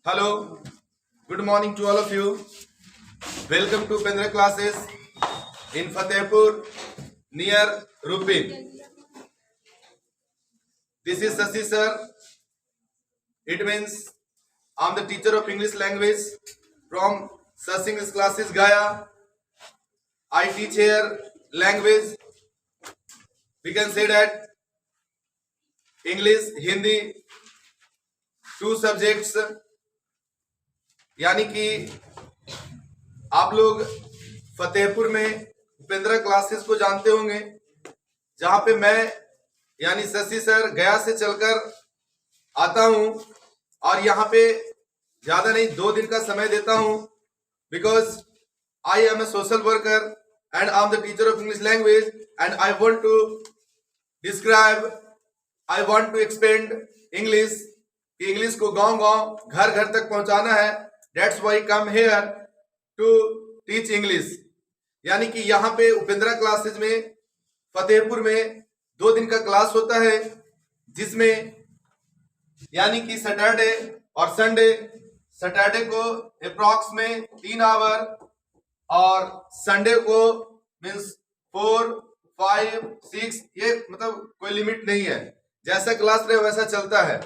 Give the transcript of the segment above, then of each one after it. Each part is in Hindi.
Hello, good morning to all of you. Welcome to Pendra classes in Fatehpur near Rupin. This is Sasi sir. It means I'm the teacher of English language from Sasi English classes Gaya. I teach here language. We can say that English, Hindi, two subjects. यानी कि आप लोग फतेहपुर में उपेंद्रा क्लासेस को जानते होंगे, जहां पे मैं यानी शशि सर गया से चलकर आता हूं और यहां पे ज्यादा नहीं 2 दिन का समय देता हूं because I am a social worker and I am the teacher of English language and I want to describe, I want to expand English कि इंग्लिश को गांव-गांव, घर-घर तक पहुंचाना है. That's why I come here to teach English. यानी कि यहाँ पे उपेंद्रा क्लासेज में फतेहपुर में 2 दिन का क्लास होता है, जिसमें यानी कि सैटरडे और संडे. सैटरडे को अप्रॉक्स में 3 आवर और संडे को मीन्स 4, 5, 6, ये मतलब कोई लिमिट नहीं है, जैसा क्लास रहे वैसा चलता है.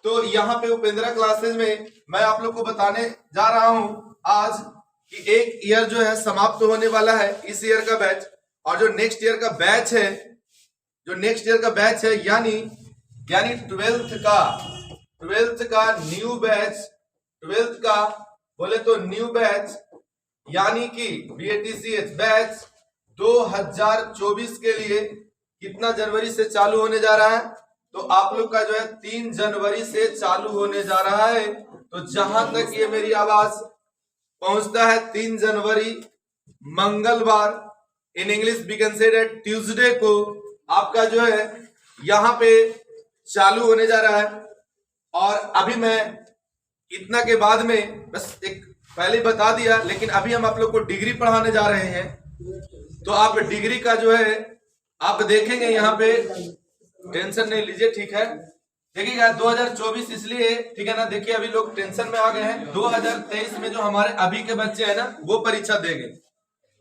तो यहाँ पे उपेंद्रा क्लासेज में मैं आप लोग को बताने जा रहा हूं आज कि एक ईयर जो है समाप्त होने वाला है, इस ईयर का बैच, और जो नेक्स्ट ईयर का बैच है, यानी 12th का न्यू बैच, 12th का बोले तो न्यू बैच यानी कि BATCH बैच 2024 के लिए कितना जनवरी से चालू होने जा रहा है. तो आप लोग का जो है 3 जनवरी से चालू होने जा रहा है. तो जहां तक ये मेरी आवाज पहुंचता है 3 जनवरी मंगलवार, in English we can say that Tuesday को आपका जो है यहां पे चालू होने जा रहा है. और अभी मैं इतना के बाद में बस एक पहले बता दिया, लेकिन अभी हम आप लोग को डिग्री पढ़ाने जा रहे हैं. तो आप डिग्री का जो है आप देखेंगे यहाँ पे, टेंशन नहीं लीजिए, ठीक है. देखिएगा 2024 इसलिए, ठीक है ना, देखिए अभी लोग टेंशन में आ गए हैं. 2023 में जो हमारे अभी के बच्चे हैं ना, वो परीक्षा देंगे,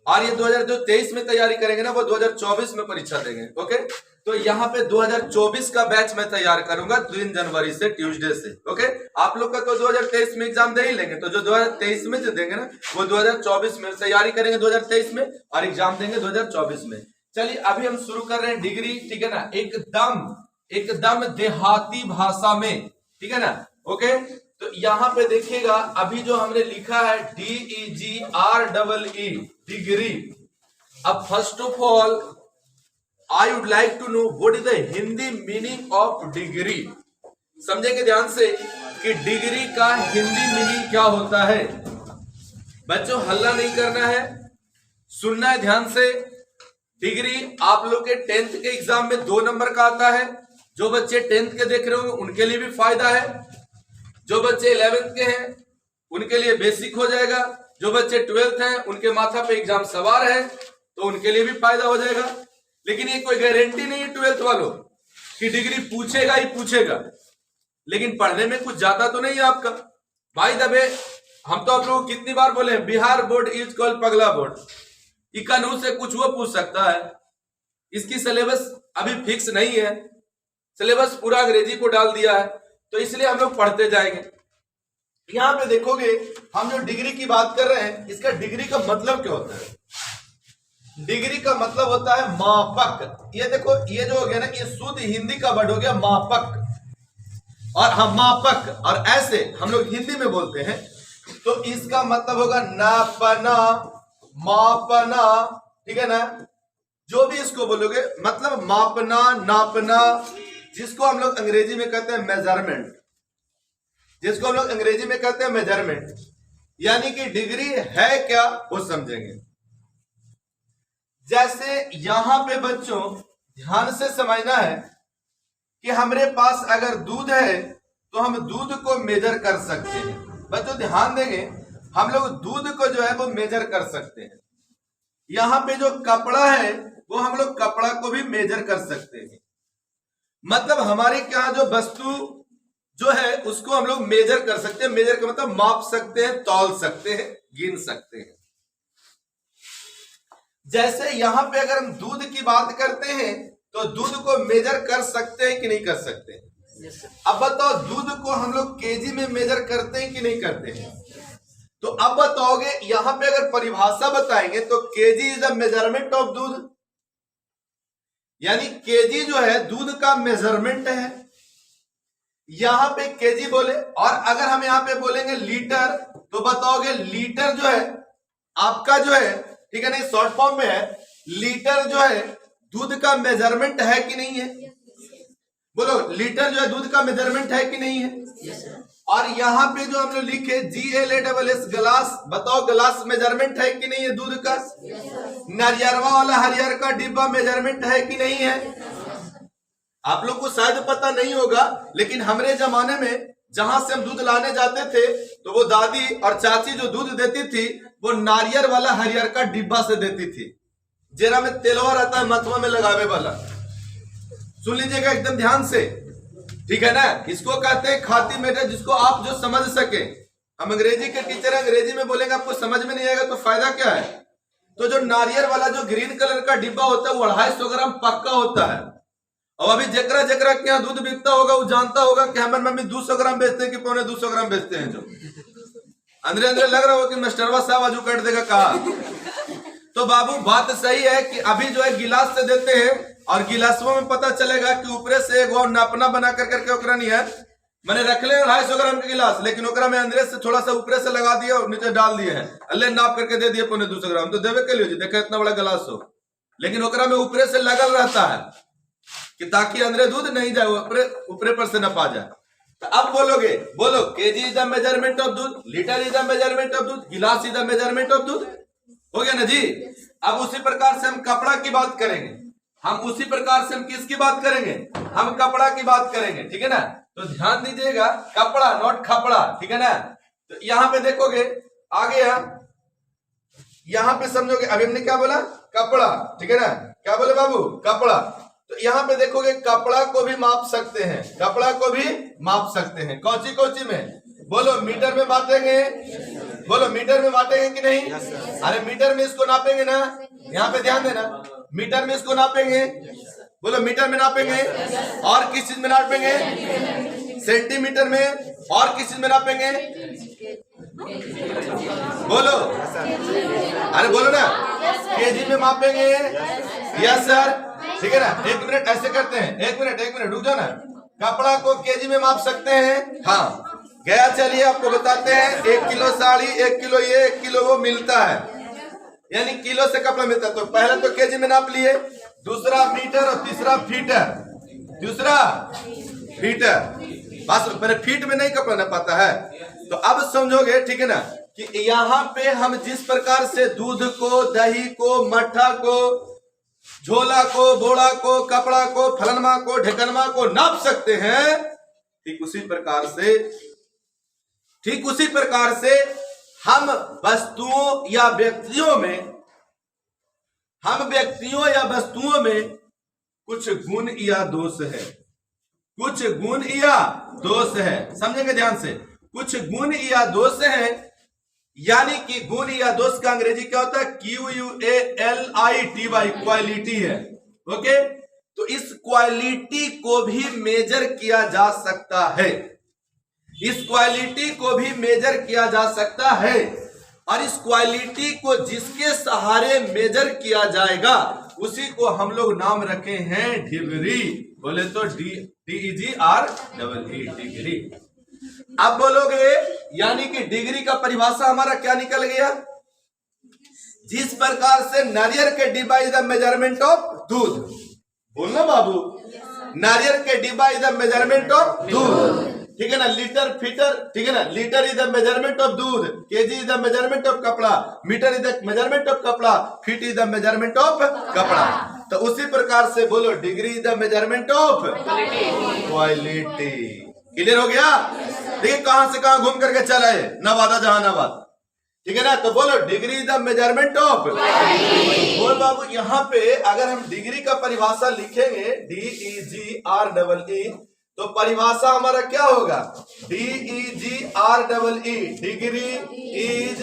और ये 2023 में तैयारी करेंगे ना, वो 2024 में परीक्षा देंगे. ओके, तो यहाँ पे 2024 का बैच मैं तैयार करूंगा 3 जनवरी से, ट्यूसडे से. ओके, आप लोग का तो 2023 में एग्जाम दे ही लेंगे, तो जो 2023 में जो देंगे ना, वो 2024 में तैयारी करेंगे 2023 में, और एग्जाम देंगे 2024 में. चलिए अभी हम शुरू कर रहे हैं डिग्री, ठीक है ना, एकदम देहाती भाषा में, ठीक है ना. ओके, तो यहाँ पे देखिएगा अभी जो हमने लिखा है DEGREE डिग्री. अब first of all I would like to know what is the Hindi meaning of degree. समझेंगे ध्यान से कि डिग्री का हिंदी मीनिंग क्या होता है. बच्चों हल्ला नहीं करना है, सुनना है ध्यान से. डिग्री आप लोग के 10th के एग्जाम में 2 नंबर का आता है. जो बच्चे 10th के देख रहे होंगे उनके लिए भी फायदा है. जो बच्चे 11th के हैं उनके लिए बेसिक हो जाएगा. जो बच्चे 12th हैं उनके माथा पे एग्जाम सवार है, तो उनके लिए भी फायदा हो जाएगा. लेकिन ये कोई गारंटी नहीं है 12th वालों कि डिग्री पूछेगा ही पूछेगा. लेकिन पढ़ने में कुछ ज्यादा तो नहीं है आपका. भाई दबे, हम तो आप लोगों को कितनी बार बोले, बिहार बोर्ड इज कॉल्ड पगला बोर्ड. इकानून से कुछ वो पूछ सकता है. इसकी सिलेबस अभी फिक्स नहीं है, सिलेबस पूरा अंग्रेजी को डाल दिया है, तो इसलिए हम लोग पढ़ते जाएंगे. यहां पे देखोगे हम जो डिग्री की बात कर रहे हैं, इसका डिग्री का मतलब क्या होता है. डिग्री का मतलब होता है मापक. ये देखो, ये जो हो गया ना, ये शुद्ध हिंदी का वर्ड हो गया मापक. और हम मापक, और ऐसे हम लोग हिंदी में बोलते हैं, तो इसका मतलब होगा नापना, मापना, ठीक है ना. जो भी इसको बोलोगे मतलब मापना, नापना, जिसको हम लोग अंग्रेजी में कहते हैं मेजरमेंट, यानी कि डिग्री है क्या वो समझेंगे. जैसे यहां पे बच्चों ध्यान से समझना है कि हमारे पास अगर दूध है तो हम दूध को मेजर कर सकते हैं. बच्चों ध्यान देंगे, हम लोग दूध को जो है वो मेजर कर सकते हैं. यहां पे जो कपड़ा है वो हम लोग कपड़ा को भी मेजर कर सकते हैं. मतलब हमारे क्या जो वस्तु जो है उसको हम लोग मेजर कर सकते हैं। मेजर का मतलब माप सकते हैं, तौल सकते हैं, गिन सकते हैं। जैसे यहां पे अगर हम दूध की बात करते हैं तो दूध को मेजर कर सकते हैं कि नहीं कर सकते? अब बताओ दूध को हम लोग केजी में मेजर करते हैं कि नहीं करते हैं? तो अब बताओगे यहां पे अगर परिभाषा बताएंगे तो KG is the measurement of दूध, यानी केजी जो है दूध का मेजरमेंट है। यहां पे केजी बोले, और अगर हम यहां पे बोलेंगे लीटर तो बताओगे लीटर जो है आपका जो है, ठीक है, नहीं शॉर्ट फॉर्म में है, लीटर जो है दूध का मेजरमेंट है कि नहीं है? बोलो लीटर जो है दूध का मेजरमेंट है कि नहीं है? और यहां पे जो हम लोग लिखे GLASS ग्लास, बताओ ग्लास मेजरमेंट है कि नहीं है दूध का? नारियरवा वाला हरियर का डिब्बा मेजरमेंट है कि नहीं है? आप लोग को शायद पता नहीं होगा, लेकिन हमारे जमाने में जहां से हम दूध लाने जाते थे तो वो दादी और चाची जो दूध देती थी वो नारियल वाला हरियर का डिब्बा से देती थी, जेरा में तेलवा रहता है मथवा में लगावे वाला। सुन लीजिएगा एकदम ध्यान से, ठीक है ना। इसको कहते हैं खाती मेटर, जिसको आप जो समझ सके। हम अंग्रेजी के टीचर, अंग्रेजी में बोलेंगे आपको समझ में नहीं आएगा तो फायदा क्या है। तो जो नारियल वाला जो ग्रीन कलर का डिब्बा होता है वो 250 ग्राम पक्का होता है। और अभी जकरा जकरा के यहाँ दूध बिकता होगा वो जानता होगा कि हमारे मम्मी 200 ग्राम बेचते हैं कि 250 ग्राम बेचते हैं। जो अंदर अंदर लग रहा हो कि मास्टरवा साहब आजू कट देगा कहा। तो बाबू बात सही है कि अभी जो है गिलास से देते हैं, और गिलासों में पता चलेगा कि ऊपरे से एक नापना बना कर करके ओकरा नहीं है, मैंने रख ले 250 ग्राम के गिलास, लेकिन ओकरा में अंदर से थोड़ा सा ऊपरे से लगा दिया और नीचे डाल दिए हैं, अल्ले नाप करके दे दिए 250 ग्राम। तो देवे के लिए देखा इतना बड़ा गिलास हो, लेकिन ओकरा में ऊपरे से लगल रहता है कि ताकि अंदर दूध नहीं जाए, ऊपरे पर से न पा जाए। तो अब बोलोगे, बोलो KG is the measurement of doodh, litre is the measurement of doodh, गिलास इज द मेजरमेंट ऑफ दूध। हो गया ना जी। अब उसी प्रकार से हम कपड़ा की बात करेंगे, हम उसी प्रकार से हम किसकी बात करेंगे? हम कपड़ा की बात करेंगे, ठीक है ना। तो ध्यान दीजिएगा, कपड़ा नॉट खपड़ा, ठीक है ना। तो यहां पे देखोगे आ गया, यहां पे समझोगे अभी हमने क्या बोला? कपड़ा, ठीक है ना। क्या बोले बाबू? कपड़ा। तो यहाँ पे देखोगे कपड़ा को भी माप सकते हैं, कपड़ा को भी माप सकते हैं। कौची कौची में? बोलो मीटर में बांटेंगे, बोलो मीटर में बांटेंगे कि नहीं? अरे मीटर में इसको नापेंगे ना, यहाँ पे ध्यान देना, मीटर में इसको नापेंगे। बोलो मीटर में नापेंगे, और किस चीज में नापेंगे? सेंटीमीटर में, और किस चीज में नापेंगे? बोलो, अरे बोलो ना, केजी में मापेंगे। यस सर, ठीक है ना। एक मिनट ऐसे करते हैं, एक मिनट रुक जाओ ना। कपड़ा को केजी में माप सकते हैं, हाँ गया। चलिए आपको बताते हैं, 1 किलो साड़ी, 1 किलो ये, 1 किलो वो मिलता है, यानी किलो से कपड़ा मिलता है। तो पहले तो केजी में नाप लिए, दूसरा मीटर और तीसरा फीटर, दूसरा फीटर। बस मैंने फीट में नहीं कपड़ा ना पाता है। तो अब समझोगे, ठीक है ना, कि यहाँ पे हम जिस प्रकार से दूध को, दही को, मट्ठा को, झोला को, बोड़ा को, कपड़ा को, फलनमा को, ढेकनमा को नाप सकते हैं, ठीक उसी प्रकार से हम वस्तुओं या व्यक्तियों में कुछ गुण या दोष है, कुछ गुण या दोष है। समझेंगे ध्यान से, कुछ गुण या दोष है, यानी कि गुण या दोष का अंग्रेजी क्या होता है? QUALITY, क्वालिटी है। ओके, तो इस क्वालिटी को भी मेजर किया जा सकता है, इस क्वालिटी को भी मेजर किया जा सकता है। और इस क्वालिटी को जिसके सहारे मेजर किया जाएगा उसी को हम लोग नाम रखे हैं डिग्री। बोले तो DEGREE, डिग्री। अब बोलोगे यानी कि डिग्री का परिभाषा हमारा क्या निकल गया? जिस प्रकार से नारियल के डिब्बा इज द मेजरमेंट ऑफ दूध, बोलना बाबू, नारियल के डिब्बा इज द मेजरमेंट ऑफ दूध, ठीक है ना। लीटर फीटर, ठीक है ना, litre is the measurement of doodh, KG is the measurement of kapda, metre is the measurement of kapda, feet is the measurement of kapda. तो उसी प्रकार से बोलो degree is the measurement of quality. Clear हो गया? देखिए कहां से कहां घूम करके चला है, नवादा जहानाबाद, ठीक है ना। तो बोलो degree is the measurement of. बोल बाबू, यहाँ पे अगर हम डिग्री का परिभाषा लिखेंगे DEGREE, तो परिभाषा हमारा क्या होगा? DEGREE, degree is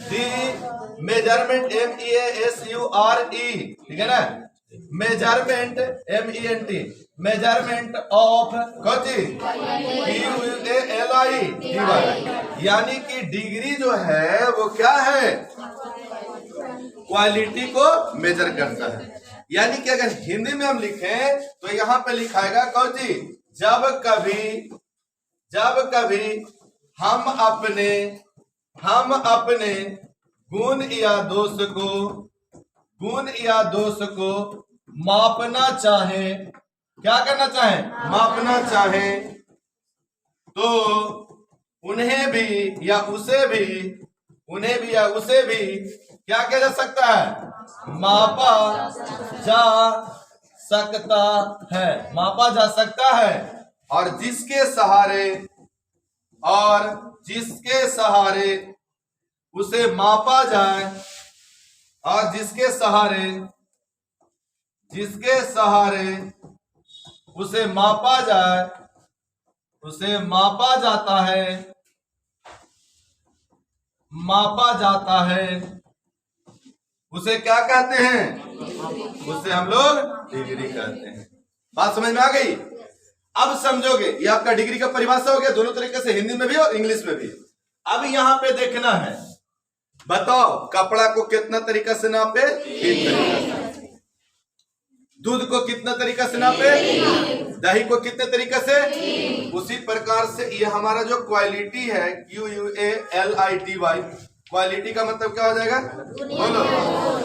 the measurement, MEASURE, ठीक है ना, measurement MENT, measurement of QUALI, यानी कि डिग्री जो है वो क्या है? क्वालिटी को मेजर करता है। यानी कि अगर हिंदी में हम लिखें तो यहां पे लिखाएगा कौजी, जब कभी हम अपने गुण या दोष को मापना चाहे, क्या करना चाहे? मापना चाहे, तो उन्हें भी या उसे भी क्या किया जा सकता है? मापा जा सकता है। और जिसके सहारे उसे मापा जाए, और जिसके सहारे उसे मापा जाता है, उसे क्या कहते हैं? उसे हम लोग डिग्री कहते हैं। बात समझ में आ गई? अब समझोगे, ये आपका डिग्री का परिभाषा हो गया, दोनों तरीके से, हिंदी में भी और इंग्लिश में भी। अब यहां पे देखना है, बताओ कपड़ा को कितना तरीका से नापे? 3 तरीका से। दूध को कितना तरीका से नापे? दही को कितने तरीके से? उसी प्रकार से ये हमारा जो क्वालिटी है, QUALITY, क्वालिटी का मतलब क्या हो जाएगा? बोलो,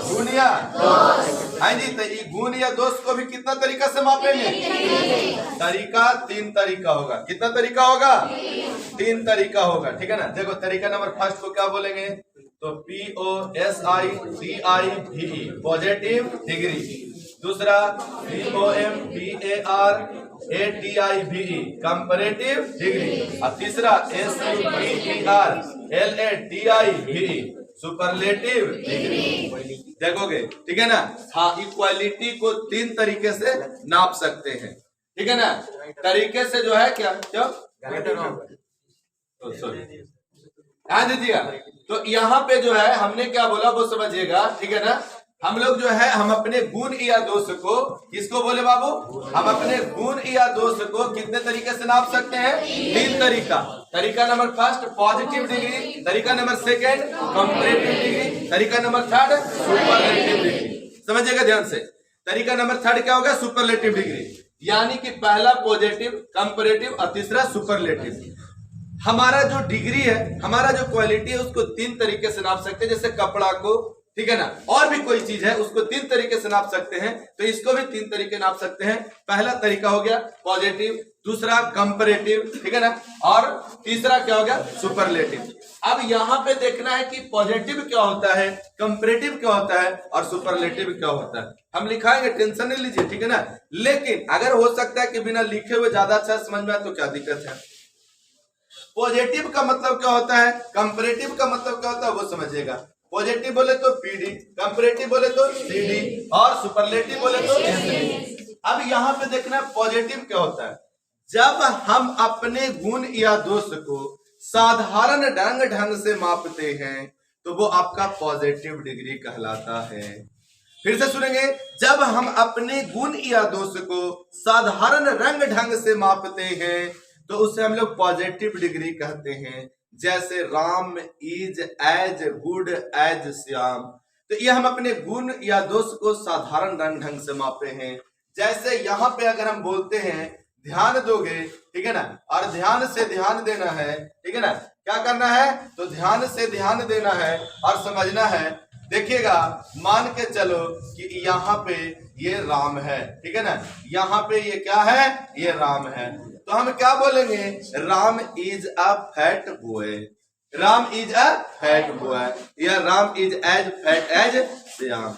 गुण या दोष। हाँ जी, तो ये गुण या दोष को भी कितना तरीका से मापेंगे? तरीका 3 तरीका होगा। कितना तरीका होगा? 3 तरीका होगा, ठीक है ना। देखो तरीका नंबर फर्स्ट को क्या बोलेंगे? तो POSITIVE, पॉजिटिव डिग्री। दूसरा COMPARATIVE, कंपैरेटिव डिग्री। और तीसरा SUPERLATIVE, सुपरलेटिव डिग्री। देखोगे, ठीक है ना। हाँ, इक्वालिटी को 3 तरीके से नाप सकते हैं, ठीक है ना। तरीके से जो है क्या ध्यान दीजिएगा। तो यहाँ पे जो है हमने क्या बोला वो समझिएगा, ठीक है ना। हम लोग जो है, हम अपने गुण या दोष को, किसको बोले बाबू? हम अपने गुण या दोष को कितने तरीके से नाप सकते हैं? 3 तरीका। तरीका नंबर फर्स्ट पॉजिटिव डिग्री, तरीका नंबर सेकंड कंपैरेटिव डिग्री, तरीका नंबर थर्ड सुपरलेटिव डिग्री। समझिएगा ध्यान से। तरीका नंबर थर्ड क्या होगा? सुपरलेटिव डिग्री, यानी कि पहला पॉजिटिव, कंपैरेटिव और तीसरा सुपरलेटिव। हमारा जो डिग्री है, हमारा जो क्वालिटी है, उसको 3 तरीके से नाप सकते हैं। जैसे कपड़ा को, ठीक है ना, और भी कोई चीज है उसको 3 तरीके से नाप सकते हैं, तो इसको भी 3 तरीके नाप सकते हैं। पहला तरीका हो गया पॉजिटिव, दूसरा कंपैरेटिव, ठीक है ना, और तीसरा क्या हो गया? सुपरलेटिव। अब यहाँ पे देखना है कि पॉजिटिव क्या होता है, कंपैरेटिव क्या होता है और सुपरलेटिव क्या होता है। हम लिखाएंगे, टेंशन नहीं लीजिए, ठीक है ना। लेकिन अगर हो सकता है कि बिना लिखे हुए ज्यादा अच्छा समझ में आए तो क्या दिक्कत है। पॉजिटिव का मतलब क्या होता है, कंपैरेटिव का मतलब क्या होता है, वो समझिएगा। पॉजिटिव बोले तो PD, कंपैरेटिव बोले तो CD, और सुपरलेटिव बोले तो SD। अब यहाँ पे देखना पॉजिटिव क्या होता है। जब हम अपने गुण या दोष को साधारण ढंग से मापते हैं तो वो आपका पॉजिटिव डिग्री कहलाता है। फिर से सुनेंगे, जब हम अपने गुण या दोष को साधारण ढंग से मापते हैं तो उसे हम लोग पॉजिटिव डिग्री कहते हैं। जैसे Ram is as good as Shyam, तो ये हम अपने गुण या दोष को साधारण ढंग से मापे हैं। जैसे यहाँ पे अगर हम बोलते हैं ध्यान दोगे, ठीक है ना, और ध्यान से ध्यान देना है, ठीक है ना, क्या करना है? तो ध्यान से ध्यान देना है और समझना है। देखिएगा, मान के चलो कि यहाँ पे ये राम है, ठीक है ना, यहाँ पे ये क्या है? ये राम है। तो हम क्या बोलेंगे? Ram is a fat boy, Ram is a fat boy, या Ram is as fat as Shyam.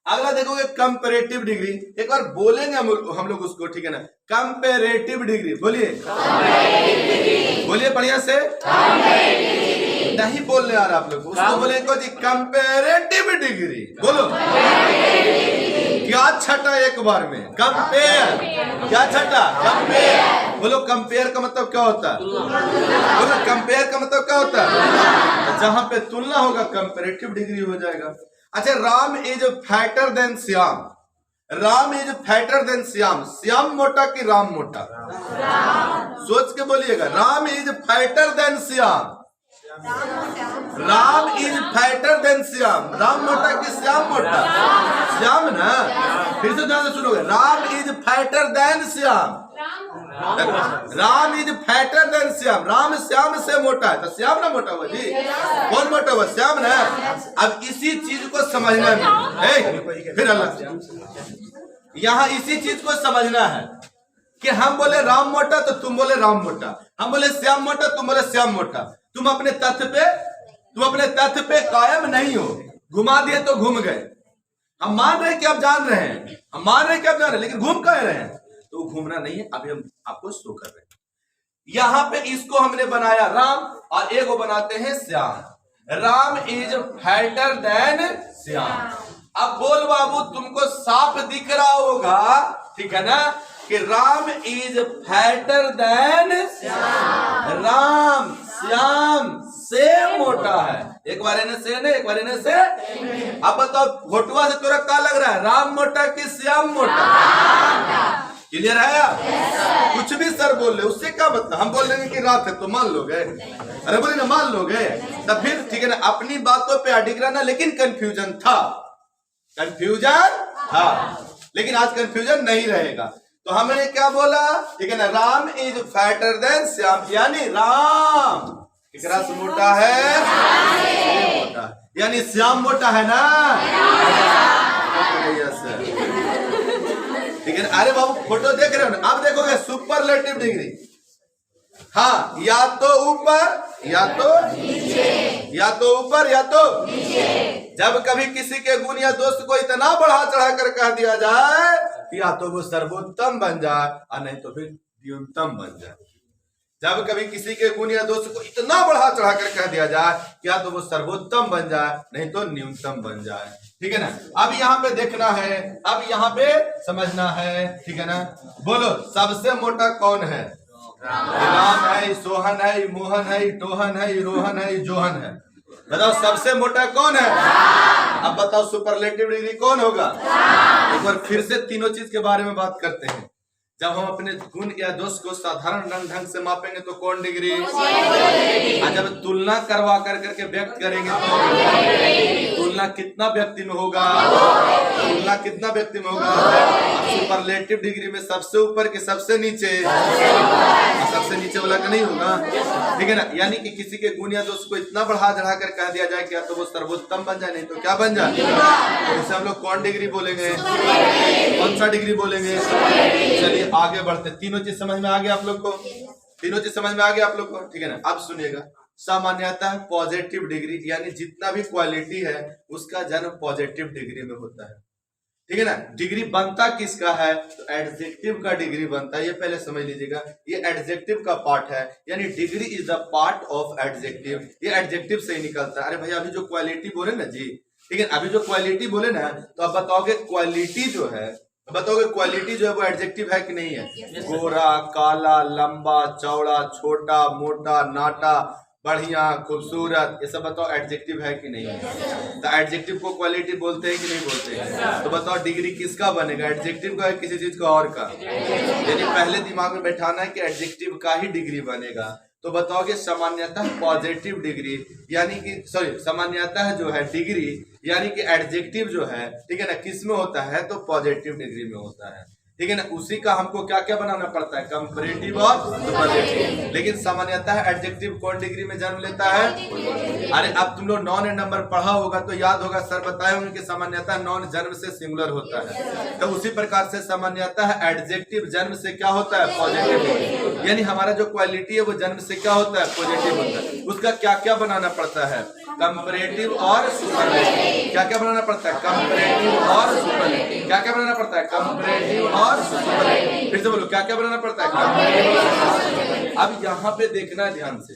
अगला देखोगे कंपैरेटिव डिग्री, एक बार बोलेंगे हम लोग उसको, ठीक है ना। कंपैरेटिव डिग्री बोलिए, बोलिए बढ़िया से, नहीं बोलने आ रहा आप लोग, उसको बोलेंगे जी कंपैरेटिव डिग्री, बोलो। क्या छटा एक बार में? कंपेयर। क्या छटा? कंपेयर। बोलो कंपेयर का मतलब क्या होता है? बोलो कंपेयर का मतलब क्या होता है? जहां पे तुलना होगा कंपेरेटिव डिग्री हो जाएगा। अच्छा, Ram is fatter than Shyam. Ram is fatter than Shyam. Shyam मोटा कि राम मोटा? सोच के बोलिएगा। Ram is fatter than Shyam. Ram is fatter than Shyam. Ram मोटा कि श्याम मोटा? श्याम ना। फिर से ध्यान से सुनोगे। Ram is fatter than Shyam. Ram is fatter than Shyam. Ram Shyam से मोटा है तो श्याम ना मोटा हुआ जी? कौन मोटा हुआ? श्याम ना। अब इसी चीज को समझना है। फिर अल्लाह यहाँ इसी चीज को समझना है कि हम बोले राम मोटा तो तुम बोले राम मोटा, हम बोले श्याम मोटा तुम बोले श्याम मोटा। तुम अपने तथ्य पे कायम नहीं हो। घुमा दिए तो घूम गए। हम मान रहे कि आप जान रहे हैं, हम मान रहे कि आप जान रहे हैं, लेकिन घूम कह रहे हैं। तो घूमना नहीं है। अभी हम आपको शो कर रहे हैं। यहां पे इसको हमने बनाया राम और एक को बनाते हैं Shyam. Ram is fatter than Shyam. अब बोल बाबू तुमको साफ दिख रहा होगा, ठीक है ना, कि Ram is fatter than Ram Shyam से मोटा है। एक बार इन्हें से ने, एक बार इन्हें से। अब बताओ फोटुआ से तोरा क्या लग रहा है? राम मोटा कि श्याम मोटा? क्लियर है आप? कुछ भी सर बोल रहे उससे क्या मतलब? हम बोल रहे कि रात है तो मान लोगे? अरे बोले ना मान लोगे तब फिर ठीक है ना। अपनी बातों पे अडिग रहना, लेकिन कंफ्यूजन था, कंफ्यूजन था, लेकिन आज कंफ्यूजन नहीं रहेगा। तो हमने क्या बोला? ठीक है ना, Ram is fatter than Shyam, यानी राम किकरा से मोटा है? मोटा, यानी श्याम मोटा है ना? ठीक है। अरे बाबू फोटो देख रहे हो ना? आप देखोगे सुपरलेटिव डिग्री। हाँ, या तो ऊपर या तो नीचे, या तो ऊपर या तो नीचे। जब कभी किसी के गुण या दोस्त को इतना बढ़ा चढ़ा कर कह दिया जाए कि या तो वो सर्वोत्तम बन जाए और नहीं तो फिर न्यूनतम बन जाए। जब कभी किसी के गुण या दोस्त को इतना बढ़ा चढ़ा कर कह दिया जाए कि या तो वो सर्वोत्तम बन जाए नहीं तो न्यूनतम बन जाए। ठीक है ना। अब यहाँ पे देखना है, अब यहाँ पे समझना है, ठीक है ना। बोलो सबसे मोटा कौन है? राम है, सोहन है, मोहन है, टोहन है, रोहन है, जोहन है। बताओ सबसे मोटा कौन है? अब बताओ सुपरलेटिव डिग्री कौन होगा? एक बार फिर से तीनों चीज के बारे में बात करते हैं। जब हम अपने गुण या दोष को साधारण ढंग से मापेंगे तो कौन डिग्री? और जब तुलना करवा कर करके व्यक्त करेंगे तो तुलना कितना व्यक्ति में होगा? तुलना कितना व्यक्ति में होगा? सुपरलेटिव डिग्री में सबसे ऊपर के सबसे नीचे, सबसे नीचे वाला का नहीं होगा। ठीक है ना। यानी कि किसी के गुण या दोष को इतना बढ़ा चढ़ा कर कह दिया जाए कि या तो वो सर्वोत्तम बन जाए नहीं तो क्या बन जाए। तो इसे हम लोग कौन डिग्री बोलेंगे? कौन सा डिग्री बोलेंगे? चलिए आगे बढ़ते। तीनों चीज समझ में आ गया आप लोग को? तीनों चीज समझ में आ गया आप लोग को? ठीक है ना। अब सुनिएगा, सामान्यतः पॉजिटिव डिग्री यानी जितना भी क्वालिटी है उसका जन्म पॉजिटिव डिग्री में होता है। ठीक है ना। डिग्री बनता किसका है? तो एडजेक्टिव का डिग्री बनता है। ये पहले समझ लीजिएगा, ये एडजेक्टिव का पार्ट है, यानी degree is the part of adjective. ये एडजेक्टिव से ही निकलता है। अरे भैया अभी जो क्वालिटी बोले ना जी, ठीक है, अभी जो क्वालिटी बोले ना, तो आप बताओगे क्वालिटी जो है, बताओगे क्वालिटी जो है वो एडजेक्टिव है कि नहीं है? गोरा, काला, लंबा, चौड़ा, छोटा, मोटा, नाटा, बढ़िया, खूबसूरत, ये सब बताओ एडजेक्टिव है कि नहीं है? तो एडजेक्टिव को क्वालिटी बोलते हैं कि नहीं बोलते हैं? तो बताओ डिग्री किसका बनेगा? एडजेक्टिव का है किसी चीज का और का? यानी पहले दिमाग में बैठाना है कि एडजेक्टिव का ही डिग्री बनेगा। तो बताओगे सामान्यतः पॉजिटिव डिग्री यानी कि सामान्यतः जो है डिग्री यानी कि एडजेक्टिव जो है, ठीक है ना, किस में होता है? तो पॉजिटिव डिग्री में होता है। ठीक है ना। उसी का हमको क्या क्या बनाना पड़ता है? कंपैरेटिव और सुपरलेटिव। लेकिन सामान्यतः एडजेक्टिव कौन डिग्री में जन्म लेता है? अरे अब तुम लोग नॉन एंड नंबर पढ़ा होगा तो याद होगा, सर बताए होंगे कि सामान्यतः नॉन जन्म से सिंगुलर होता है। तो उसी प्रकार से सामान्यतः एडजेक्टिव जन्म से क्या होता है? पॉजिटिव। यानी हमारा जो क्वालिटी है वो जन्म से क्या होता है? पॉजिटिव होता है। उसका क्या क्या बनाना पड़ता है? कंपैरेटिव और सुपरलेटिव। क्या क्या बनाना पड़ता है? कंपैरेटिव और सुपरलेटिव। क्या क्या बनाना पड़ता है? कंपैरेटिव और सुपरलेटिव। फिर से बोलो क्या क्या बनाना पड़ता है? कंपैरेटिव। अब यहाँ पे देखना है ध्यान से,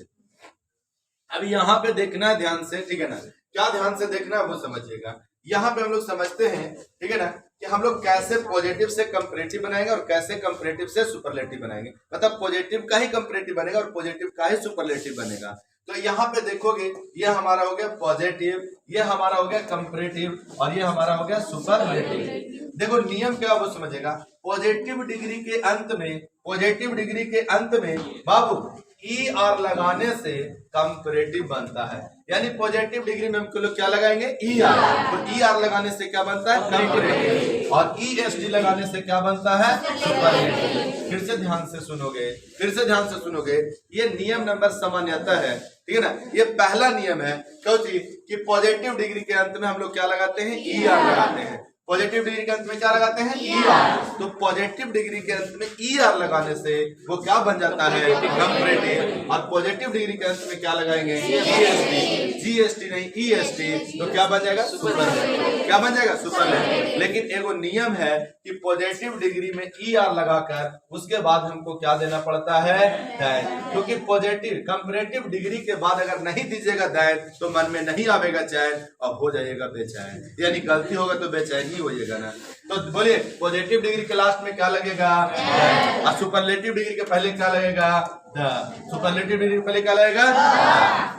अब यहाँ पे देखना है ध्यान से, ठीक है ना। क्या ध्यान से देखना है वो समझिएगा। यहाँ पे हम लोग समझते हैं, ठीक है ना, कि हम लोग कैसे पॉजिटिव से कंपैरेटिव बनाएंगे और कैसे कंपैरेटिव से सुपरलेटिव बनाएंगे। मतलब पॉजिटिव का ही कंपैरेटिव बनेगा और पॉजिटिव का ही सुपरलेटिव बनेगा। तो यहाँ पे देखोगे ये हमारा हो गया पॉजिटिव, ये हमारा हो गया कंपैरेटिव और ये हमारा हो गया सुपरलेटिव। देखो नियम क्या वो समझेगा। पॉजिटिव डिग्री के अंत में, पॉजिटिव डिग्री के अंत में बाबू ER लगाने से कंपैरेटिव बनता है। यानी पॉजिटिव डिग्री में हम लोग क्या लगाएंगे ER, तो ER लगाने से क्या बनता है कंपैरेटिव और EST लगाने से क्या बनता है सुपरलेटिव। फिर से ध्यान से सुनोगे, फिर से ध्यान से सुनोगे, ये नियम नंबर सामान्यतः है, ठीक है ना। ये पहला नियम है कि पॉजिटिव डिग्री के अंत में हम लोग क्या लगाते हैं ER लगाते हैं। पॉजिटिव डिग्री के अंत में क्या लगाते हैं ER। तो पॉजिटिव डिग्री के अंत में ER लगाने से वो क्या बन जाता है कंपैरेटिव और पॉजिटिव डिग्री के अंत में क्या लगाएंगे GST नहीं EST, तो क्या बन जाएगा सुपरलेटिव। क्या बन जाएगा सुपरलेटिव। लेकिन एगो नियम है कि पॉजिटिव डिग्री में ER लगाकर उसके बाद हमको क्या देना पड़ता है दैट, क्योंकि पॉजिटिव कंपैरेटिव डिग्री के बाद अगर नहीं दीजिएगा दैट तो मन में नहीं आवेगा चैन और हो जाएगा बेचैन, यानी गलती होगा तो बेचैन होइएगा ना। तो बोलिए पॉजिटिव डिग्री के लास्ट में क्या लगेगा और सुपरलेटिव डिग्री के पहले क्या लगेगा सुपरलेटिव डिग्री के पहले क्या लगेगा।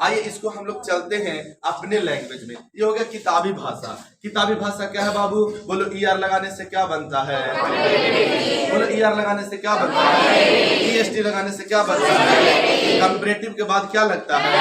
आइए इसको हम लोग चलते हैं अपने लैंग्वेज में। ये हो गया किताबी भाषा। किताबी भाषा क्या है बाबू, बोलो ER लगाने से क्या बनता है, बोलो ER लगाने से क्या बनता है, EST लगाने से क्या बनता है, कंपैरेटिव के बाद क्या लगता है,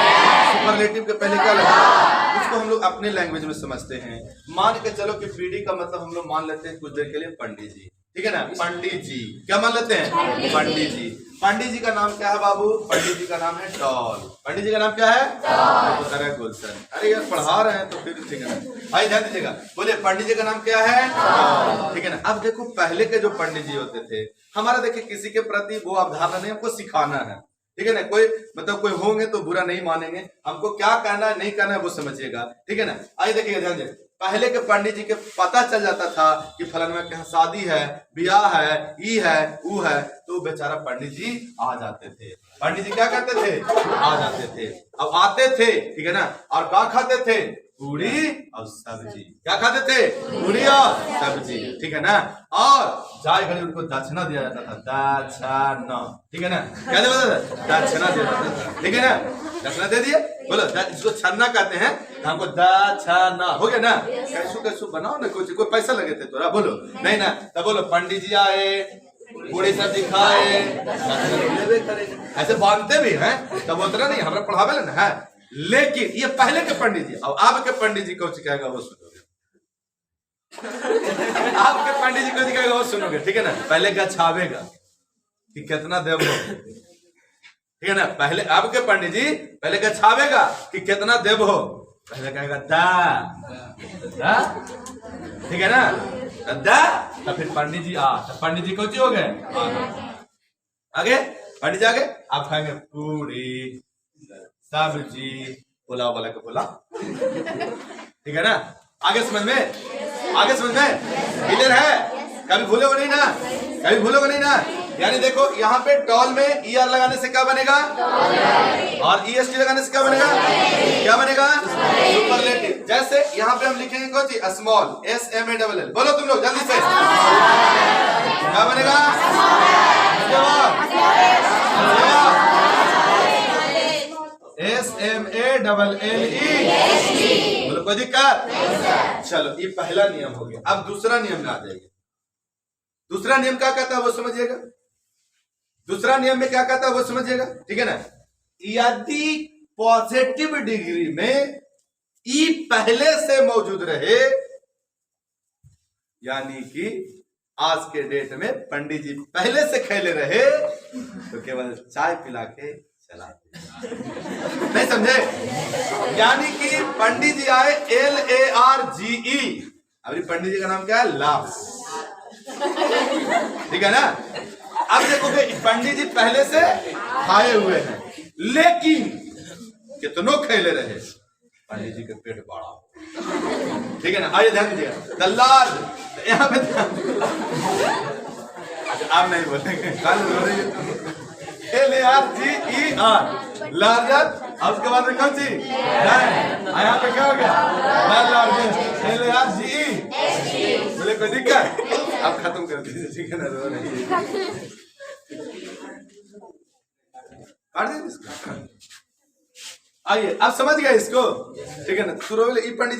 सुपरलेटिव के पहले क्या लगता है, उसको हम लोग अपने लैंग्वेज में समझते हैं। मान के चलो कि PD का मतलब हम लोग मान लेते हैं कुछ देर के लिए पंडित जी, ठीक है ना, पंडित जी क्या मान लेते हैं पंडित जी। पंडित जी का नाम क्या है बाबू, पंडित जी का नाम है टॉल। पंडित जी का नाम क्या है टॉल। गुलशन, अरे यार पढ़ा रहे हैं तो फिर ठीक है ना, आइए ध्यान दीजिएगा। बोलिए पंडित जी का नाम क्या है टॉल, ठीक है ना। अब देखो पहले के जो पंडित जी होते थे, हमारा देखिए किसी के प्रति वो अवधारणा नहीं, हमको सिखाना है, ठीक है ना। कोई मतलब कोई होंगे तो बुरा नहीं मानेंगे, हमको क्या कहना है नहीं कहना है वो समझिएगा, ठीक है ना। आइए देखिएगा ध्यान दीजिए। पहले के पंडित जी के पता चल जाता था कि फलाना के यहाँ शादी है, ब्याह है, ई है, ऊ है, तो बेचारा पंडित जी आ जाते थे। पंडित जी क्या करते थे आ जाते थे। अब आते थे, ठीक है ना, और क्या खाते थे पूरी और सब्जी। क्या खाते थे पूरी और सब्जी, ठीक है ना। और जाए घड़ी उनको दक्षिणा दिया जाता था, दक्षिणा, ठीक है ना। क्या दिया जाता था दक्षिणा दिया जाता था, ठीक है ना। दक्षिणा दे दिए, बोलो इसको छन्ना कहते हैं, हमको दक्षिणा हो गया ना। कैसू कैसू बनाओ ना, कुछ कोई पैसा लगे थे तोरा, बोलो नहीं ना। तब बोलो पंडित जी आए, पूरी सब्जी खाए, ऐसे बांधते भी हैं, तब उतना नहीं हमारा पढ़ावे ना है। लेकिन ये पहले के पंडित जी, अब आपके पंडित जी कौन सिखाएगा वो सुनोगे। आपके पंडित जी कौन सिखाएगा वो सुनोगे, ठीक है ना। पहले गछावेगा कि कितना देव हो, ठीक है ना। पहले आपके पंडित जी पहले गछावेगा कि कितना देव हो, पहले कहेगा दा, ठीक है ना, दा। तो फिर पंडित जी पंडित जी कौन हो गए आगे, पंडित जी आगे आप खाएंगे पूरी सब्जी, पुलाव वाला का पुलाव, ठीक है ना। आगे समझ में, आगे समझ में क्लियर है। कभी भूलोगे नहीं ना, कभी भूलोगे नहीं ना। यानी देखो यहाँ पे टॉल में ER लगाने से क्या बनेगा और EST लगाने से क्या बनेगा, क्या बनेगा सुपरलेटिव। जैसे यहाँ पे हम लिखेंगे कौन सी स्मॉल SMALL, बोलो तुम लोग जल्दी से, क्या बनेगा SMALLE, बोलो कोई दिक्कत। चलो ये पहला नियम हो गया। अब दूसरा नियम में आ जाइए। दूसरा नियम क्या कहता है वो समझिएगा। दूसरा नियम में क्या कहता है वो समझिएगा, ठीक है ना। यदि पॉजिटिव डिग्री में E पहले से मौजूद रहे, यानी कि आज के डेट में पंडित जी पहले से खेले रहे, तो केवल चाय पिला के चला नहीं, समझे। यानी कि पंडित जी आए LARGE, अभी पंडित जी का नाम क्या है लाभ, ठीक है ना। अब देखोगे पंडित जी पहले से खाए हुए हैं, लेकिन कितनों खेले रहे, पंडित जी के पेट बड़ा, ठीक है ना। आइए ध्यान दीजिएगा। दल्लाल यहाँ पे आप नहीं बोलेंगे, कल LARGER लार्जर अब उसके बाद में कौन सी यहाँ पे क्या हो गया जी बोले कोई दिक्कत आप खत्म कर दीजिए ठीक है ना रो नहीं काट दीजिए इसको आइए आप समझ गए इसको ठीक है ना शुरू में पंडित